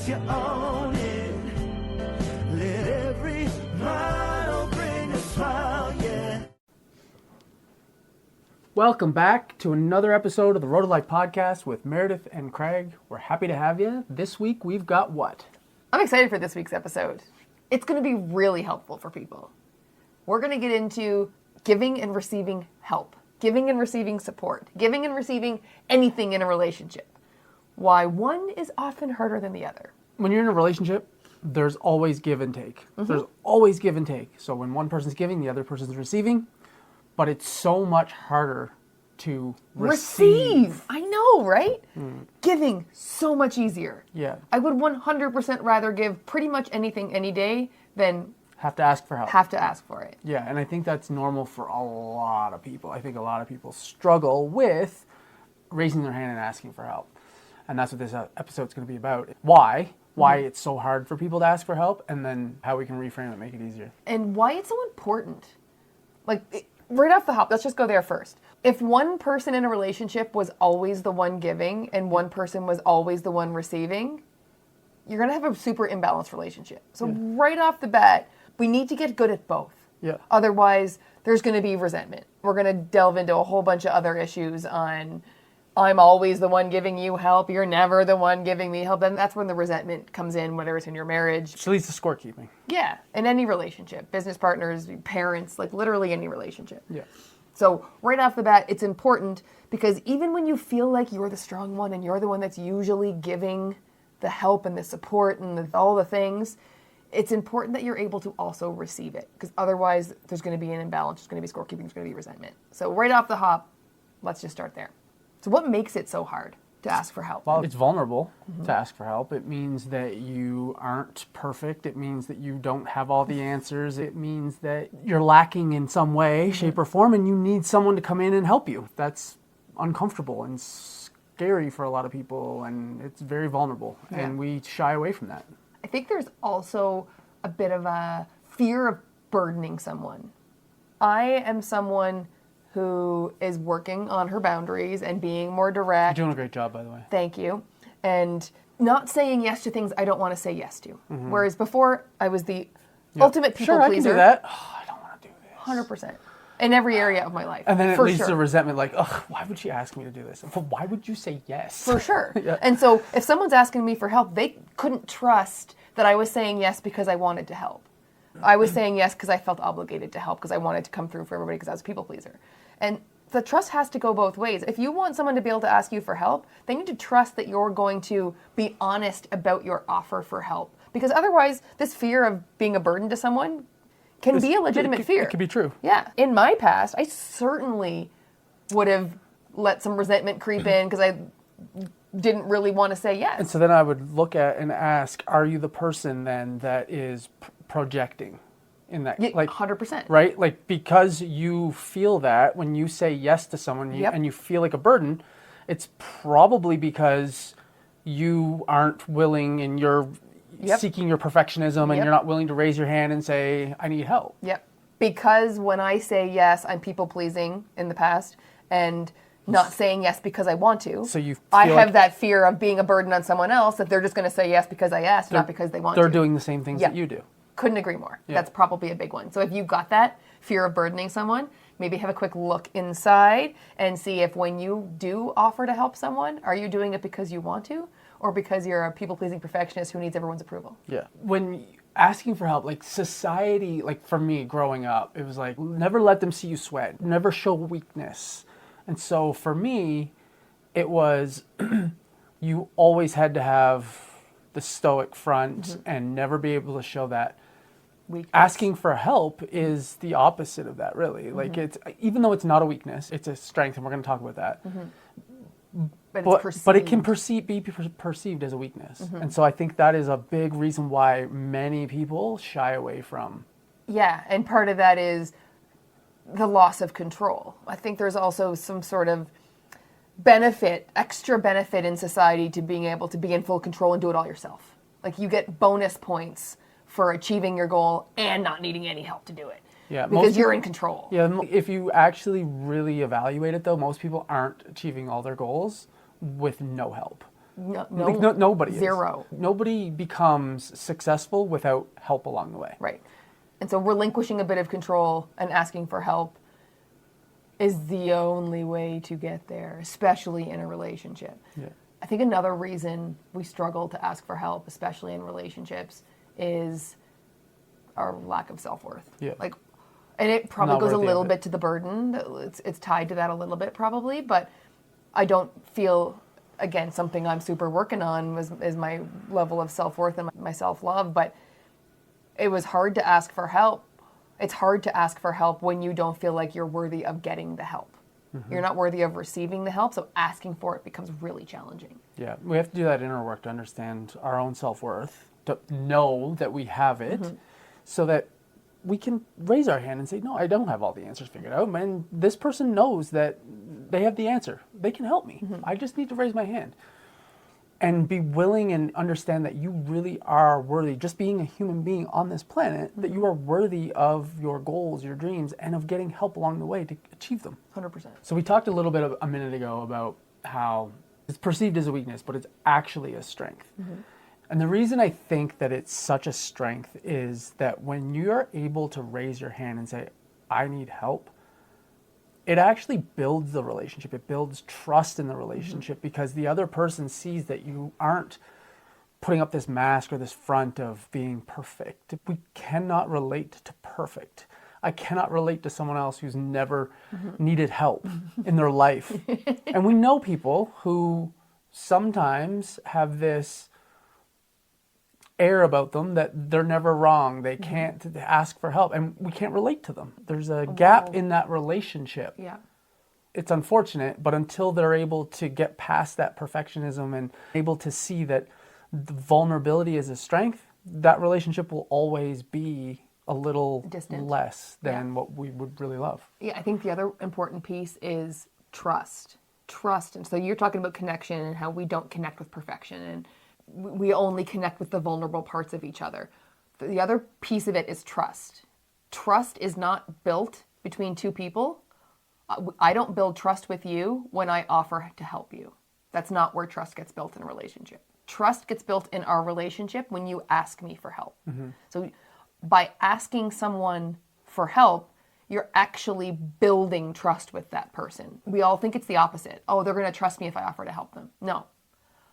unless you own it. Let every mile bring a smile, yeah. Welcome back to another episode of the Road to Life podcast with Meredith and Craig. We're happy to have you. This week we've got what? I'm excited for this week's episode. It's going to be really helpful for people. We're going to get into giving and receiving help, giving and receiving support, giving and receiving anything in a relationship. Why one is often harder than the other. When you're in a relationship, there's always give and take. There's always give and take. So when one person's giving, the other person's receiving. But it's so much harder to receive. I know, right? Giving, so much easier. Yeah. I would 100% rather give pretty much anything any day than Have to ask for help. have to ask for it. Yeah, and I think that's normal for a lot of people. I think a lot of people struggle with raising their hand and asking for help. And that's what this episode's going to be about. Why it's so hard for people to ask for help, and then how we can reframe it, make it easier. And why it's so important. Right off the hop, let's just go there first. If one person in a relationship was always the one giving and one person was always the one receiving, you're going to have a super imbalanced relationship. So right off the bat, we need to get good at both. Yeah. Otherwise, there's going to be resentment. We're going to delve into a whole bunch of other issues on, I'm always the one giving you help, you're never the one giving me help. And that's when the resentment comes in, whether it's in your marriage. Which leads to scorekeeping. Yeah, in any relationship, business partners, parents, literally any relationship. Yeah. So right off the bat, it's important because even when you feel like you're the strong one and you're the one that's usually giving the help and the support and all the things, it's important that you're able to also receive it, because otherwise there's going to be an imbalance, there's going to be scorekeeping, there's going to be resentment. So right off the hop, let's just start there. So what makes it so hard to ask for help? Well, it's vulnerable to ask for help. It means that you aren't perfect. It means that you don't have all the answers. It means that you're lacking in some way, shape, or form, and you need someone to come in and help you. That's uncomfortable and scary for a lot of people, and it's very vulnerable, and we shy away from that. I think there's also a bit of a fear of burdening someone. I am someone who is working on her boundaries and being more direct. You're doing a great job, by the way. Thank you. And not saying yes to things I don't want to say yes to. Whereas before, I was the ultimate people pleaser. I can do that. Oh, I don't want to do this. 100%. In every area of my life. And then it leads to resentment, like, ugh, why would she ask me to do this? Why would you say yes? For sure. And so if someone's asking me for help, they couldn't trust that I was saying yes because I wanted to help. I was saying yes because I felt obligated to help, because I wanted to come through for everybody because I was a people pleaser. And the trust has to go both ways. If you want someone to be able to ask you for help, they need to trust that you're going to be honest about your offer for help. Because otherwise, this fear of being a burden to someone can be a legitimate fear. It could be true. Yeah. In my past, I certainly would have let some resentment creep in because I didn't really want to say yes. And so then I would look at and ask, are you the person then that is projecting? In that, 100%. Right? Like, because you feel that when you say yes to someone and you feel like a burden, it's probably because you aren't willing and you're seeking your perfectionism and you're not willing to raise your hand and say, I need help. Yep. Because when I say yes, I'm people pleasing in the past and not saying yes because I want to. So you I have that fear of being a burden on someone else, that they're just going to say yes because I asked, not because they want to. They're doing the same things that you do. Couldn't agree more. Yeah. That's probably a big one. So if you've got that fear of burdening someone, maybe have a quick look inside and see if when you do offer to help someone, are you doing it because you want to or because you're a people-pleasing perfectionist who needs everyone's approval? Yeah. When asking for help, like society, like for me growing up, it was like, never let them see you sweat, never show weakness. And so for me, it was you always had to have the stoic front and never be able to show that. Weakness. Asking for help is the opposite of that, really. Like, it's, even though it's not a weakness, it's a strength, and we're going to talk about that. But it can be perceived as a weakness. And so I think that is a big reason why many people shy away from. Yeah, and part of that is the loss of control. I think there's also some sort of extra benefit in society to being able to be in full control and do it all yourself. Like, you get bonus points for achieving your goal and not needing any help to do it. Yeah, because you're in control. Yeah, if you actually really evaluate it, though, most people aren't achieving all their goals with no help. No, Like, nobody zero. is. Nobody becomes successful without help along the way. Right. And so relinquishing a bit of control and asking for help is the only way to get there, especially in a relationship. Yeah. I think another reason we struggle to ask for help, especially in relationships, is our lack of self-worth. Yeah. Like, and it probably Not goes a worthy of little it. bit to the burden. It's tied to that a little bit probably, but I don't feel, again, something I'm super working on is my level of self-worth and my self-love, but it was hard to ask for help. It's hard to ask for help when you don't feel like you're worthy of getting the help. Mm-hmm. You're not worthy of receiving the help, so asking for it becomes really challenging. Yeah, we have to do that inner work to understand our own self-worth, to know that we have it, so that we can raise our hand and say, no, I don't have all the answers figured out. And this person knows that they have the answer. They can help me. I just need to raise my hand. And be willing and understand that you really are worthy, just being a human being on this planet, that you are worthy of your goals, your dreams, and of getting help along the way to achieve them. 100%. So we talked a little bit a minute ago about how it's perceived as a weakness, but it's actually a strength. And the reason I think that it's such a strength is that when you're able to raise your hand and say, I need help, it actually builds the relationship. It builds trust in the relationship because the other person sees that you aren't putting up this mask or this front of being perfect. We cannot relate to perfect. I cannot relate to someone else who's never needed help in their life. And we know people who sometimes have this air about them that they're never wrong. They can't ask for help, and we can't relate to them. There's a gap in that relationship. Yeah. It's unfortunate, but until they're able to get past that perfectionism and able to see that the vulnerability is a strength, that relationship will always be a little Distant. less than what we would really love. Yeah, I think the other important piece is trust. Trust. And so you're talking about connection and how we don't connect with perfection and we only connect with the vulnerable parts of each other. The other piece of it is trust. Trust is not built between two people. I don't build trust with you when I offer to help you. That's not where trust gets built in a relationship. Trust gets built in our relationship when you ask me for help. So by asking someone for help, you're actually building trust with that person. We all think it's the opposite. Oh, they're going to trust me if I offer to help them. No.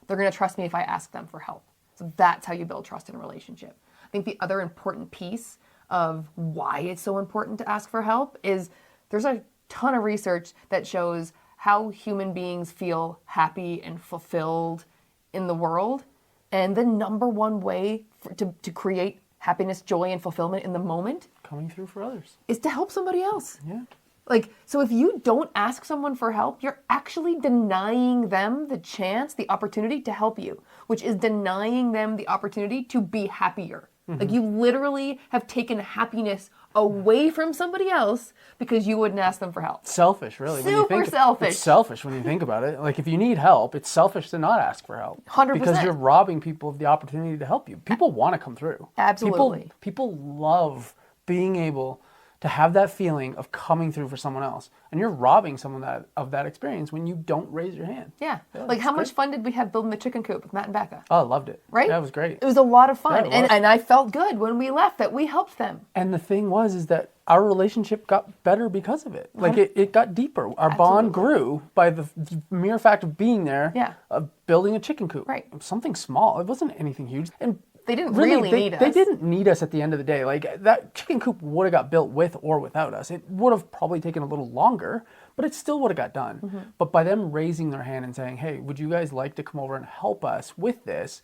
They're going to trust me if I ask them for help. So that's how you build trust in a relationship. I think the other important piece of why it's so important to ask for help is there's a ton of research that shows how human beings feel happy and fulfilled in the world. And the number one way to create happiness, joy, and fulfillment in the moment Coming through for others. is to help somebody else. Yeah. Like, so if you don't ask someone for help, you're actually denying them the chance, the opportunity to help you, which is denying them the opportunity to be happier. Like, you literally have taken happiness away from somebody else because you wouldn't ask them for help. Selfish, really. when you Super think, selfish. It's selfish when you think about it. Like, if you need help, it's selfish to not ask for help. 100%. Because you're robbing people of the opportunity to help you. People want to come through. Absolutely. People love being able to have that feeling of coming through for someone else. And you're robbing someone of that experience when you don't raise your hand. Yeah. Like, how much fun did we have building the chicken coop with Matt and Becca? Oh, I loved it. Right? Yeah, it was great. It was a lot of fun. Yeah, it was. And I felt good when we left that we helped them. And the thing is that our relationship got better because of it. Like, it got deeper. Our bond grew by the mere fact of being there, Yeah. of building a chicken coop. Right. It was something small. It wasn't anything huge. And They didn't really need us. They didn't need us at the end of the day. Like, that chicken coop would have got built with or without us. It would have probably taken a little longer, but it still would have got done. But by them raising their hand and saying, hey, would you guys like to come over and help us with this?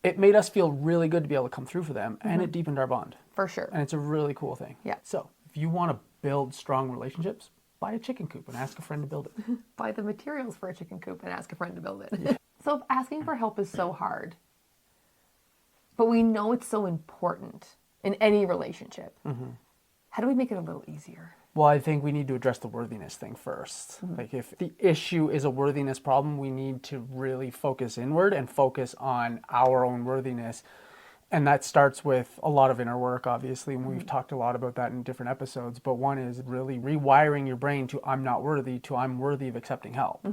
It made us feel really good to be able to come through for them, and it deepened our bond. For sure. And it's a really cool thing. Yeah. So if you want to build strong relationships, buy a chicken coop and ask a friend to build it. Buy the materials for a chicken coop and ask a friend to build it. So if asking for help is so hard, but we know it's so important in any relationship, how do we make it a little easier? Well, I think we need to address the worthiness thing first. Like, if the issue is a worthiness problem, we need to really focus inward and focus on our own worthiness. And that starts with a lot of inner work, obviously, and we've talked a lot about that in different episodes. But one is really rewiring your brain to I'm not worthy to I'm worthy of accepting help.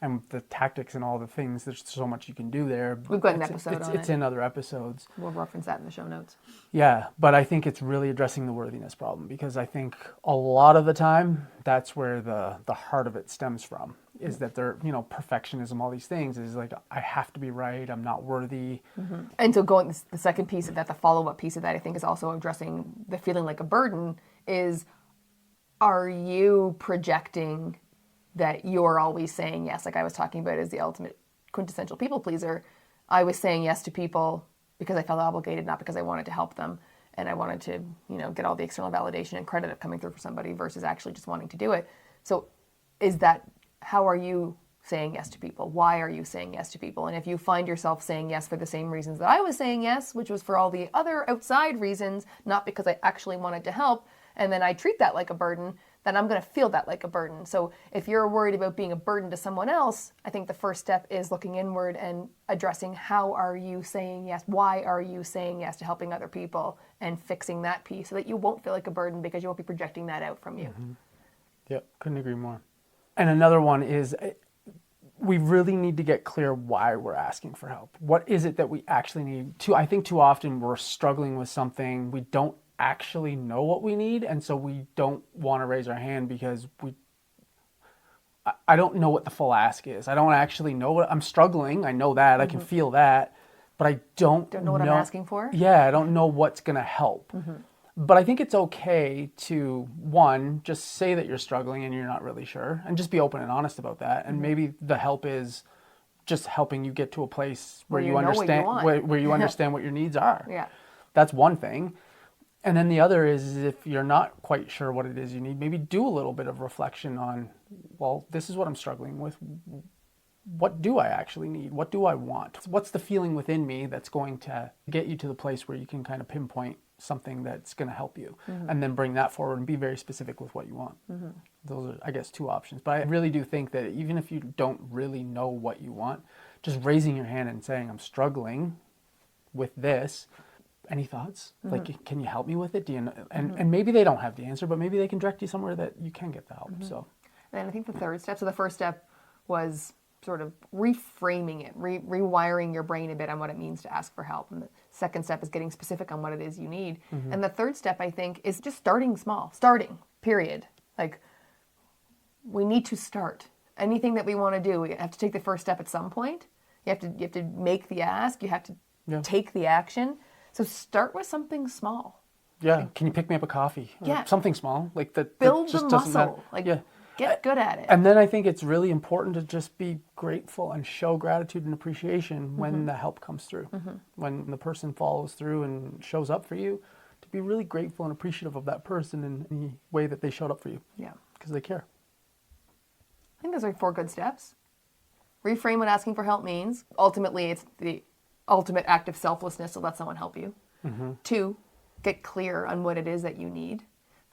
And the tactics and all the things, there's so much you can do there. We've got an episode on it. It's in other episodes. We'll reference that in the show notes. Yeah, but I think it's really addressing the worthiness problem, because I think a lot of the time that's where the heart of it stems from, is that they're, perfectionism, all these things is like, I have to be right, I'm not worthy. And so going, the second piece of that, the follow-up piece of that, I think is also addressing the feeling like a burden is, are you projecting that you're always saying yes? Like I was talking about as the ultimate quintessential people pleaser. I was saying yes to people because I felt obligated, not because I wanted to help them. And I wanted to, get all the external validation and credit of coming through for somebody versus actually just wanting to do it. So how are you saying yes to people? Why are you saying yes to people? And if you find yourself saying yes for the same reasons that I was saying yes, which was for all the other outside reasons, not because I actually wanted to help, and then I treat that like a burden, then I'm going to feel that like a burden. So if you're worried about being a burden to someone else, I think the first step is looking inward and addressing how are you saying yes? Why are you saying yes to helping other people, and fixing that piece so that you won't feel like a burden, because you won't be projecting that out from you. Mm-hmm. Yep, couldn't agree more. And another one is, we really need to get clear why we're asking for help. What is it that we actually need? I think too often we're struggling with something, we don't actually know what we need, and so we don't want to raise our hand because I don't know what the full ask is. I don't actually know what I'm struggling. I know that, I can feel that, but I don't know what I'm asking for. Yeah, I don't know what's going to help. But I think it's okay to, one, just say that you're struggling and you're not really sure, and just be open and honest about that. And maybe the help is just helping you get to a place where you understand where you understand what your needs are. Yeah, that's one thing. And then the other is if you're not quite sure what it is you need, maybe do a little bit of reflection on, well, this is what I'm struggling with. What do I actually need? What do I want? What's the feeling within me that's going to get you to the place where you can kind of pinpoint something that's going to help you, and then bring that forward and be very specific with what you want. Those are, I guess, two options. But I really do think that even if you don't really know what you want, just raising your hand and saying, I'm struggling with this. Any thoughts? Like, can you help me with it? Do you know? And maybe they don't have the answer, but maybe they can direct you somewhere that you can get the help. So, and I think the third step. So the first step was sort of reframing it, rewiring your brain a bit on what it means to ask for help. And the second step is getting specific on what it is you need. And the third step, I think, is just starting small. Starting. Period. Like, we need to start. Anything that we want to do, we have to take the first step at some point. You have to make the ask. You have to take the action. So start with something small. Yeah. Like, can you pick me up a coffee? Yeah. Something small. Like that. Build that just the doesn't muscle. matter. Like, get good at it. And then I think it's really important to just be grateful and show gratitude and appreciation when the help comes through. When the person follows through and shows up for you, to be really grateful and appreciative of that person in the way that they showed up for you. Yeah. Because they care. I think those are 4 good steps. Reframe what asking for help means. Ultimately, it's the ultimate act of selflessness to let someone help you. 2, get clear on what it is that you need.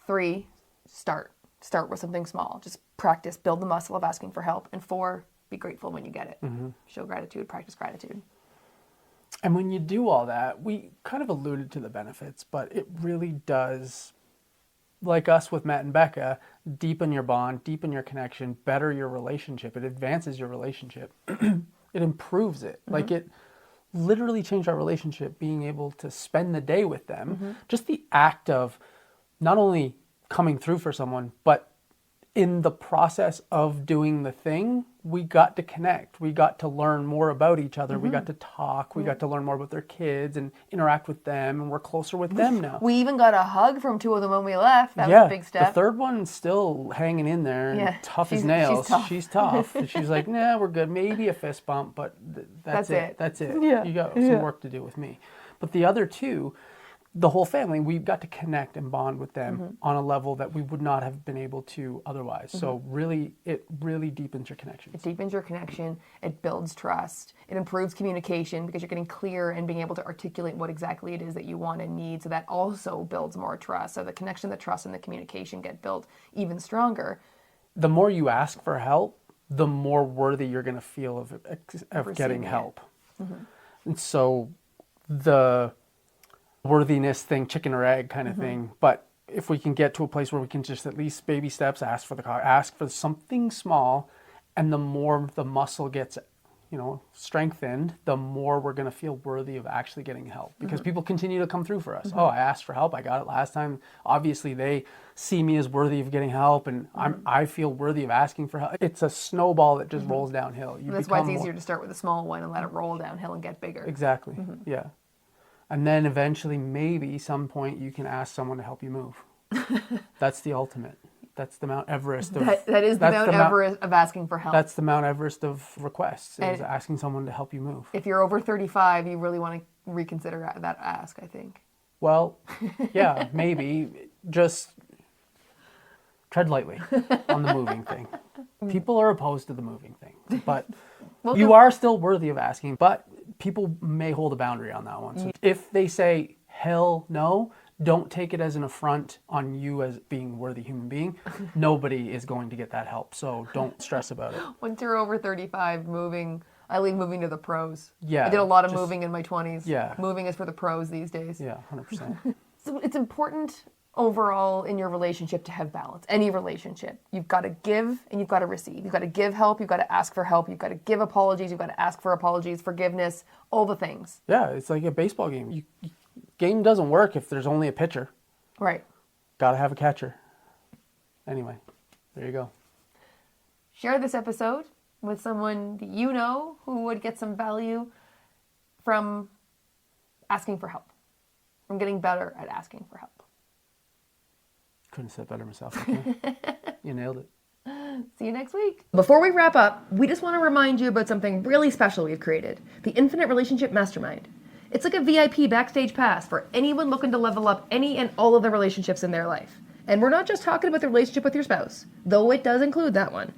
3, start. Start with something small. Just practice, build the muscle of asking for help. And 4, be grateful when you get it. Show gratitude, practice gratitude. And when you do all that, we kind of alluded to the benefits, but it really does, like us with Matt and Becca, deepen your bond, deepen your connection, better your relationship. It advances your relationship. It improves it. Like, it literally changed our relationship, being able to spend the day with them. Just the act of not only coming through for someone, but in the process of doing the thing, we got to connect. We got to learn more about each other. We got to talk. We got to learn more about their kids and interact with them, and we're closer with them now. We even got a hug from 2 of them when we left. That was a big step. The third one's still hanging in there, and tough as nails. She's tough. And she's like, nah, we're good. Maybe a fist bump, but that's it. That's it. Yeah. You got some work to do with me. But the other 2, the whole family, we got to connect and bond with them on a level that we would not have been able to otherwise. So really, it really deepens your connection. It deepens your connection. It builds trust. It improves communication because you're getting clear and being able to articulate what exactly it is that you want and need. So that also builds more trust. So the connection, the trust, and the communication get built even stronger. The more you ask for help, the more worthy you're going to feel of getting help. And so the worthiness thing, chicken or egg kind of thing. But if we can get to a place where we can just at least baby steps, ask for something small, And the more the muscle gets, strengthened, the more we're going to feel worthy of actually getting help, because people continue to come through for us. Oh, I asked for help. I got it last time. Obviously they see me as worthy of getting help, and I feel worthy of asking for help. It's a snowball that just rolls downhill. That's why it's easier to start with a small one and let it roll downhill and get bigger. Exactly. Yeah. And then eventually, maybe some point you can ask someone to help you move. That's the ultimate. That's the Mount Everest of... That is the Mount Everest of asking for help. That's the Mount Everest of requests, is asking someone to help you move. If you're over 35, you really want to reconsider that ask, I think. Well, yeah, maybe. Just tread lightly on the moving thing. People are opposed to the moving thing, but you are still worthy of asking, but people may hold a boundary on that one. So if they say, hell no, don't take it as an affront on you as being a worthy human being. Nobody is going to get that help, so don't stress about it. Once you're over 35, I leave moving to the pros. Yeah. I did a lot of moving in my 20s. Yeah. Moving is for the pros these days. Yeah, 100%. So it's important overall in your relationship to have balance. Any relationship. You've got to give and you've got to receive. You've got to give help, you've got to ask for help, you've got to give apologies, you've got to ask for apologies, forgiveness, all the things. Yeah, it's like a baseball game. Game doesn't work if there's only a pitcher. Right. Got to have a catcher. Anyway, there you go. Share this episode with someone that you know who would get some value from asking for help, from getting better at asking for help. Couldn't have said better myself. Okay? You nailed it. See you next week. Before we wrap up, we just want to remind you about something really special we've created, the Infinite Relationship Mastermind. It's like a VIP backstage pass for anyone looking to level up any and all of the relationships in their life. And we're not just talking about the relationship with your spouse, though it does include that one.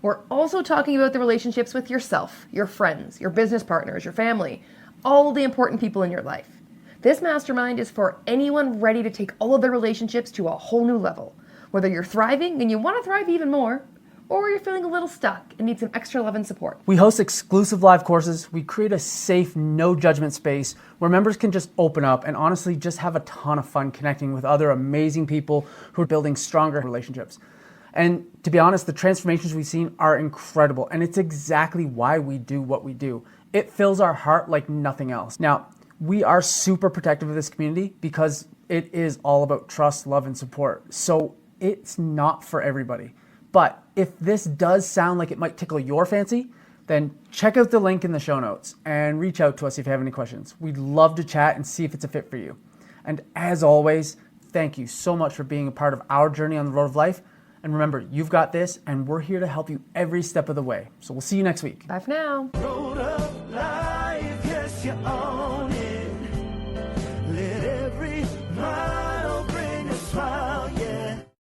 We're also talking about the relationships with yourself, your friends, your business partners, your family, all the important people in your life. This mastermind is for anyone ready to take all of their relationships to a whole new level. Whether you're thriving and you want to thrive even more, or you're feeling a little stuck and need some extra love and support. We host exclusive live courses. We create a safe, no judgment space where members can just open up and honestly just have a ton of fun connecting with other amazing people who are building stronger relationships. And to be honest, the transformations we've seen are incredible, and it's exactly why we do what we do. It fills our heart like nothing else. Now, we are super protective of this community because it is all about trust, love, and support. So it's not for everybody. But if this does sound like it might tickle your fancy, then check out the link in the show notes and reach out to us if you have any questions. We'd love to chat and see if it's a fit for you. And as always, thank you so much for being a part of our journey on the road of life. And remember, you've got this, and we're here to help you every step of the way. So we'll see you next week. Bye for now. Road of life, yes, you own it.